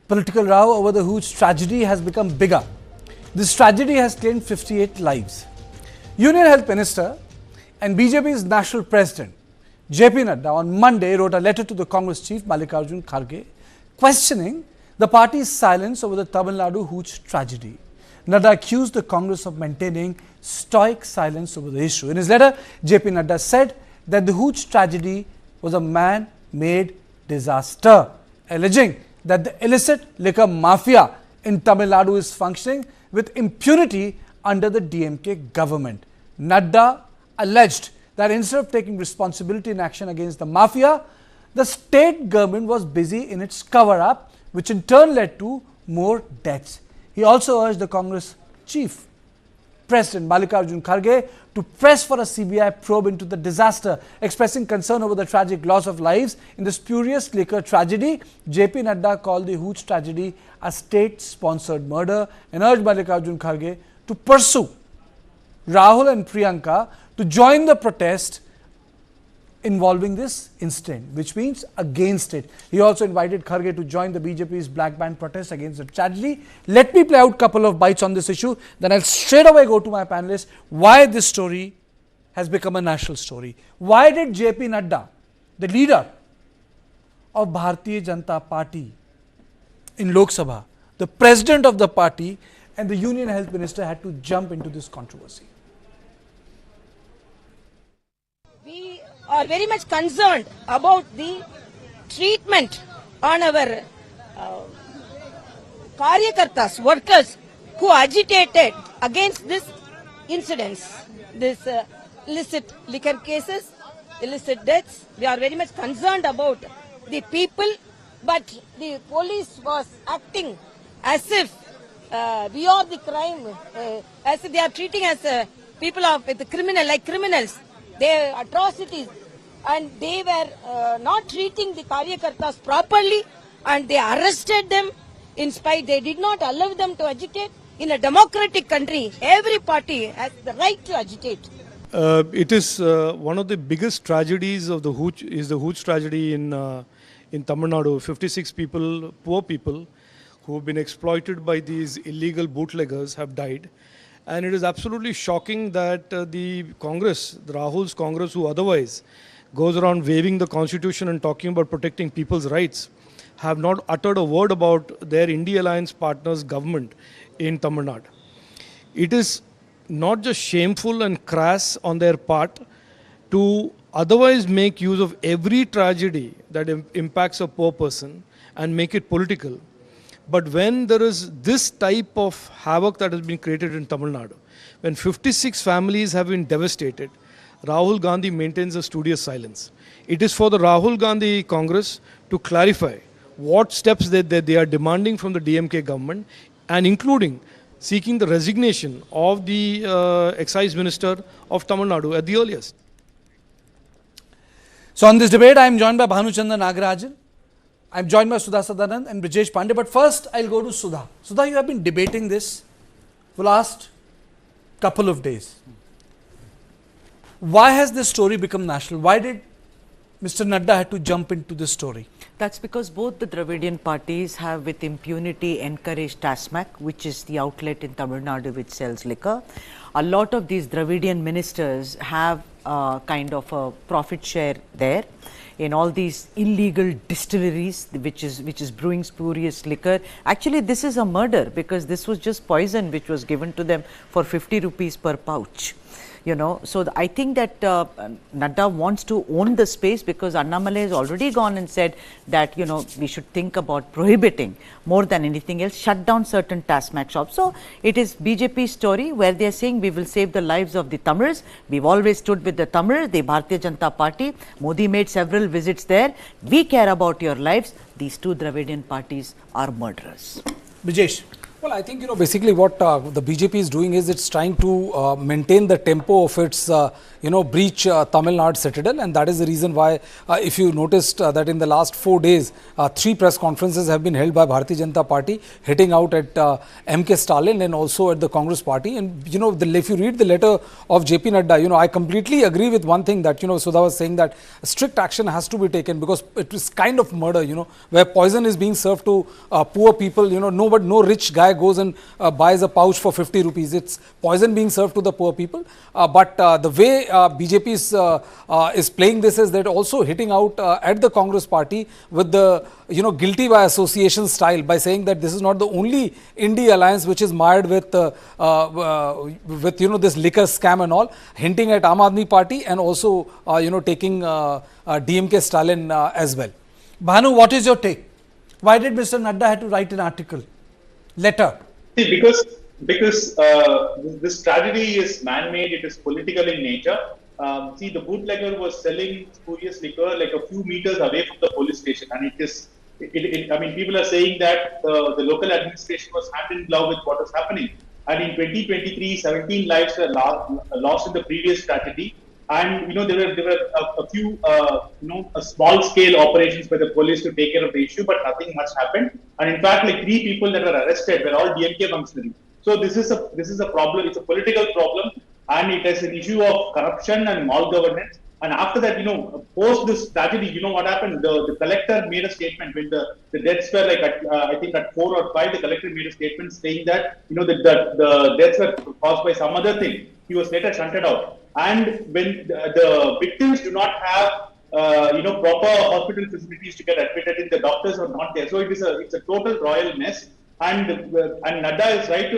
Political row over the Hooch tragedy has become bigger. This tragedy has claimed 58 lives. Union Health Minister and BJP's National President JP Nadda on Monday wrote a letter to the Congress Chief Mallikarjun Kharge questioning the party's silence over the Tamil Nadu Hooch tragedy. Nadda accused the Congress of maintaining stoic silence over the issue. In his letter, JP Nadda said that the Hooch tragedy was a man-made disaster, alleging that the illicit liquor mafia in Tamil Nadu is functioning with impunity under the DMK government. Nadda alleged that instead of taking responsibility in action against the mafia, the state government was busy in its cover-up, which in turn led to more deaths. He also urged the Congress Chief President Mallikarjun Kharge to press for a CBI probe into the disaster, expressing concern over the tragic loss of lives in the spurious liquor tragedy. JP Nadda called the Hooch tragedy a state-sponsored murder and urged Mallikarjun Kharge to pursue Rahul and Priyanka to join the protest involving this incident, which means against it. He also invited Kharge to join the BJP's Black Band protest against the tragedy. Let me play out a couple of bites on this issue, then I'll straight away go to my panelists why this story has become a national story. Why did JP Nadda, the leader of Bharatiya Janata Party in Lok Sabha, the president of the party and the Union Health Minister had to jump into this controversy? We are very much concerned about the treatment on our karyakartas, workers who agitated against this incidents, this illicit liquor cases, illicit deaths. We are very much concerned about the people, but the police was acting as if we are the crime, as if they are treating us people of the criminal like criminals. Their atrocities, and they were not treating the karyakartas properly, and they arrested them. In spite, they did not allow them to agitate. In a democratic country, every party has the right to agitate. It is one of the biggest tragedies of the Hooch is the Hooch tragedy in Tamil Nadu. 56 people, poor people, who have been exploited by these illegal bootleggers have died. And it is absolutely shocking that the Congress, the Rahul's Congress, who otherwise goes around waving the constitution and talking about protecting people's rights, have not uttered a word about their India Alliance partners' government in Tamil Nadu. It is not just shameful and crass on their part to otherwise make use of every tragedy that impacts a poor person and make it political. But when there is this type of havoc that has been created in Tamil Nadu, when 56 families have been devastated, Rahul Gandhi maintains a studious silence. It is for the Rahul Gandhi Congress to clarify what steps they are demanding from the DMK government, and including seeking the resignation of the excise minister of Tamil Nadu at the earliest. So on this debate, I am joined by Bhanuchandra Nagarajan. I am joined by Sudha Sadanand and Brijesh Pandey. But first, I'll go to Sudha. Sudha, you have been debating this for the last couple of days. Why has this story become national? Why did Mr. Nadda have to jump into this story? That's because both the Dravidian parties have with impunity encouraged TASMAC, which is the outlet in Tamil Nadu which sells liquor. A lot of these Dravidian ministers have kind of a profit share there in all these illegal distilleries which is brewing spurious liquor. Actually, this is a murder because this was just poison which was given to them for 50 rupees per pouch. You know, so I think that Nadda wants to own the space because Annamalai has already gone and said that, you know, we should think about prohibiting more than anything else, shut down certain TASMAC shops. So it is BJP's story where they are saying we will save the lives of the Tamils. We've always stood with the Tamil, the Bharatiya Janata Party. Modi made several visits there. We care about your lives. These two Dravidian parties are murderers. Brijesh. Well, I think, basically what the BJP is doing is it's trying to maintain the tempo of its, breach Tamil Nadu citadel. And that is the reason why, if you noticed that in the last 4 days, 3 press conferences have been held by Bharatiya Janata Party, hitting out at MK Stalin and also at the Congress Party. And, if you read the letter of JP Nadda, I completely agree with one thing that, Sudha was saying, that strict action has to be taken because it is kind of murder, where poison is being served to poor people, no rich guy goes and buys a pouch for 50 rupees. It's poison being served to the poor people. But the way BJP is playing this is that also hitting out at the Congress Party with the guilty by association style by saying that this is not the only Indie alliance which is mired with this liquor scam and all, hinting at Aam Aadmi Party and also taking DMK Stalin as well. Bhanu, what is your take? Why did Mr. Nadda have to write an article? Letter. See, because this tragedy is man-made, it is political in nature. See, the bootlegger was selling spurious liquor like a few meters away from the police station, and people are saying that the local administration was hand in glove with what was happening. And in 2023, 17 lives were lost in the previous tragedy. And there were a few small-scale operations by the police to take care of the issue, but nothing much happened. And in fact, like 3 people that were arrested were all DMK functionaries. So this is a problem. It's a political problem, and it is an issue of corruption and malgovernance. And after that, post this tragedy, what happened? The collector made a statement when the deaths were like I think at 4 or 5. The collector made a statement saying that the deaths were caused by some other thing. He was later shunted out. And when the victims do not have proper hospital facilities to get admitted, the doctors are not there. So it's a total royal mess. And Nadda is right to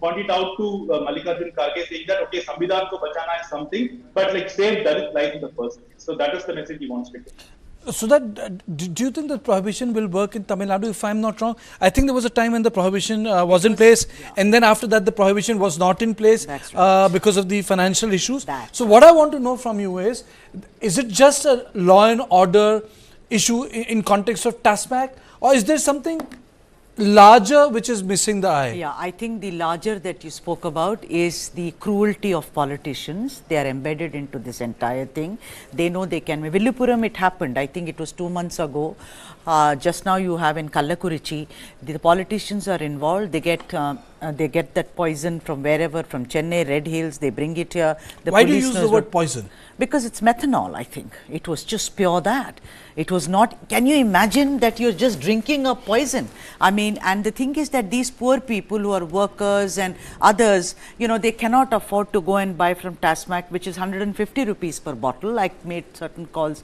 point it out to Mallikarjun Kharge, saying that okay, Samvidhan ko bachana is something, but save Dalit life in the first place. So that is the message he wants to give. So do you think that prohibition will work in Tamil Nadu? If I'm not wrong, I think there was a time when the prohibition was in place, and then after that the prohibition was not in place because of the financial issues. So what I want to know from you is it just a law and order issue in context of TASMAC, or is there something larger which is missing the eye? Yeah, I think the larger that you spoke about is the cruelty of politicians. They are embedded into this entire thing. They know they can. Villupuram, it happened. I think it was 2 months ago. Just now you have in Kallakurichi, the politicians are involved. They get that poison from wherever, from Chennai, Red Hills. They bring it here. Why do you use the word poison? Because it's methanol, I think. It was just pure that. It was not, can you imagine that you're just drinking a poison? I mean, and the thing is that these poor people who are workers and others, they cannot afford to go and buy from TASMAC, which is 150 rupees per bottle. I made certain calls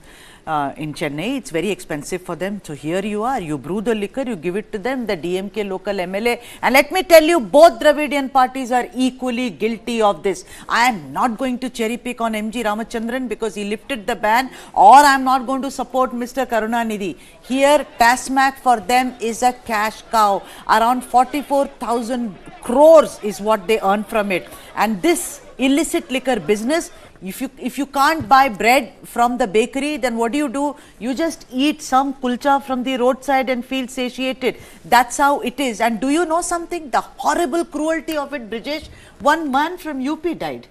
in Chennai. It's very expensive for them. So here you are, you brew the liquor, you give it to them, the DMK local MLA. And let me tell you, both Dravidian parties are equally guilty of this. I am not going to cherry pick on MG Ramachandran because he lifted the ban, or I am not going to support Mr. Karunanidhi. Here, TASMAC for them is a cash cow. Around 44,000 crores is what they earn from it. And this illicit liquor business, if you can't buy bread from the bakery, then what do? You just eat some kulcha from the roadside and feel satiated. That's how it is. And do you know something? The horrible cruelty of it, Brijesh. One man from UP died.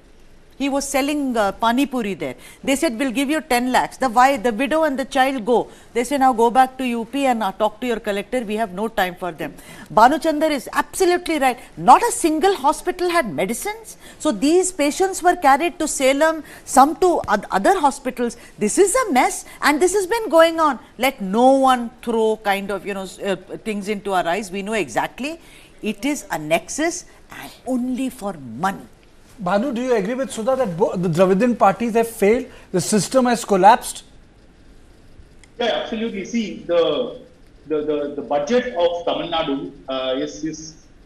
He was selling pani puri there. They said, we'll give you 10 lakhs. The widow and the child go. They say, now go back to UP and talk to your collector. We have no time for them. Bhanu Chandar is absolutely right. Not a single hospital had medicines. So these patients were carried to Salem, some to other hospitals. This is a mess, and this has been going on. Let no one throw kind of, things into our eyes. We know exactly it is a nexus and only for money. Bhanu, do you agree with Sudha that the Dravidian parties have failed? The system has collapsed? Yeah, absolutely. See, the budget of Tamil Nadu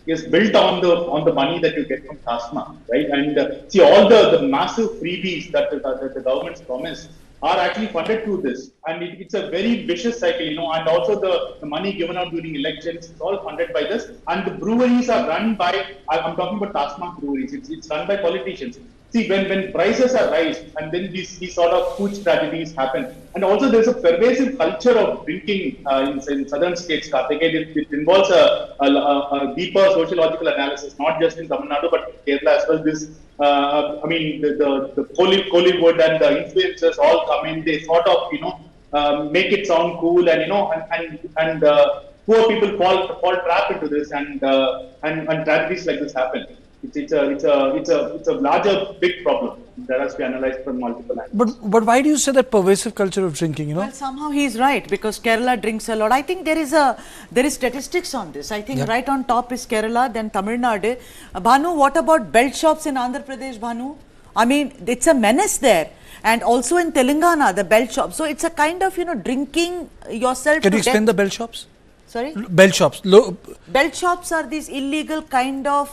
is built on the money that you get from TASMAC, right? And see, all the massive freebies that the government's promised are actually funded through this, and it's a very vicious cycle, and also the money given out during elections is all funded by this, and the breweries are run by, I'm talking about TASMAC breweries, it's run by politicians. see, when prices are raised and then these sort of huge tragedies happen, and also there's a pervasive culture of drinking in southern states, Karthik. It involves a deeper sociological analysis, not just in Tamil Nadu but in Kerala as well. I mean, the Kollywood and the influencers all come in. They sort of, make it sound cool, and poor people fall trap into this, and tragedies like this happen. It's a larger big problem that has to be analyzed from multiple angles. But why do you say that pervasive culture of drinking? Well, somehow he's right, because Kerala drinks a lot. I think there is statistics on this. I think right on top is Kerala, then Tamil Nadu. Bhanu, what about belt shops in Andhra Pradesh, Bhanu? I mean, it's a menace there. And also in Telangana, the belt shops. So it's a kind of, drinking yourself. Can you explain the belt shops? Sorry? Belt shops. Belt shops are these illegal kind of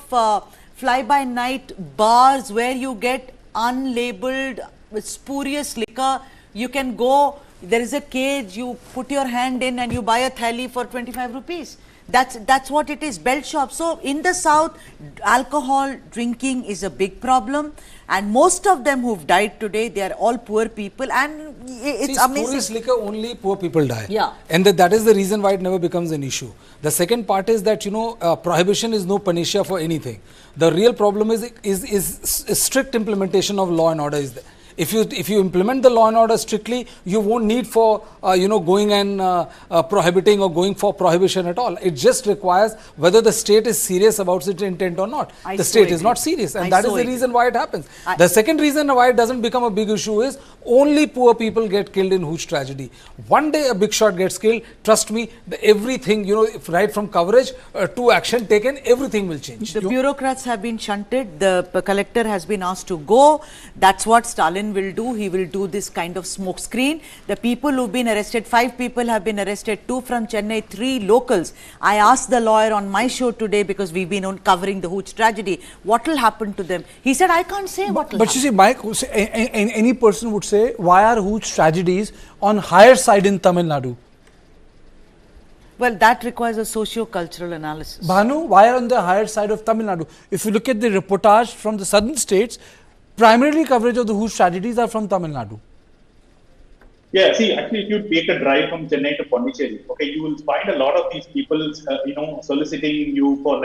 fly-by-night bars where you get unlabeled, spurious liquor. You can go, there is a cage, you put your hand in and you buy a thali for 25 rupees. That's what it is, belt shop. So in the south, alcohol drinking is a big problem, and most of them who've died today, they are all poor people, and it's amazing. Spurious liquor, only poor people die. Yeah. And that is the reason why it never becomes an issue. The second part is that, prohibition is no panacea for anything. The real problem is strict implementation of law and order is there. If you implement the law and order strictly, you won't need for going and prohibiting or going for prohibition at all. It just requires whether the state is serious about its intent or not. The state is not serious, and that is the reason why it happens. The second reason why it doesn't become a big issue is only poor people get killed in Hooch tragedy. One day a big shot gets killed, trust me, everything, right from coverage to action taken, everything will change. The bureaucrats have been shunted. The collector has been asked to go. That's what Stalin will do. He will do this kind of smoke screen. The people who've been arrested, 5 people have been arrested, 2 from Chennai, 3 locals. I asked the lawyer on my show today, because we've been covering the Hooch tragedy, what will happen to them? He said, I can't say what will happen. But you see, Mike, any person would say, why are Hooch tragedies on higher side in Tamil Nadu? Well, that requires a socio-cultural analysis. Bhanu, why are on the higher side of Tamil Nadu? If you look at the reportage from the southern states, primarily coverage of the Hooch tragedies are from Tamil Nadu. Yeah, see, actually, if you take a drive from Chennai to Pondicherry, okay, you will find a lot of these people, soliciting you for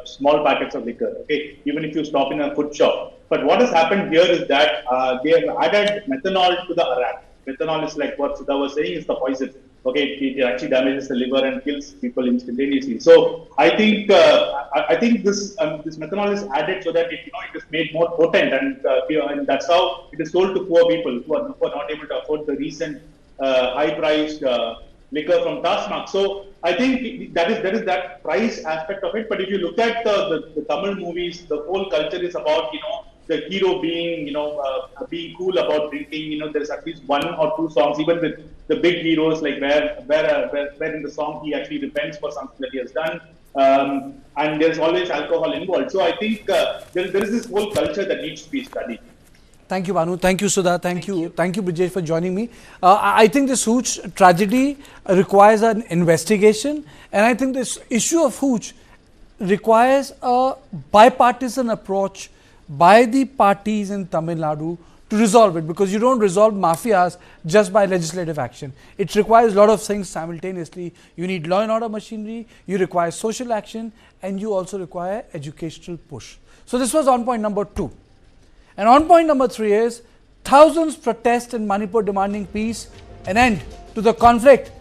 small packets of liquor. Okay, even if you stop in a food shop. But what has happened here is that they have added methanol to the arak. Methanol is like what Sudha was saying, is the poison. Okay, it actually damages the liver and kills people instantaneously. So I think this methanol is added so that it is made more potent, and that's how it is sold to poor people who are not able to afford the recent high-priced liquor from Tasmak. So I think there is that price aspect of it. But if you look at the Tamil movies, the whole culture is about the hero being being cool about drinking. There's at least 1 or 2 songs, even with the big heroes, like where in the song he actually repents for something that he has done, and there's always alcohol involved. So I think there is this whole culture that needs to be studied. Thank you, Bhanu. Thank you, Sudha. Thank you, Brijesh, for joining me. I think this Hooch tragedy requires an investigation, and I think this issue of Hooch requires a bipartisan approach by the parties in Tamil Nadu to resolve it, because you don't resolve mafias just by legislative action. It requires a lot of things simultaneously. You need law and order machinery, you require social action, and you also require educational push. So this was on point number 2. And on point number 3 is thousands protest in Manipur demanding peace, an end to the conflict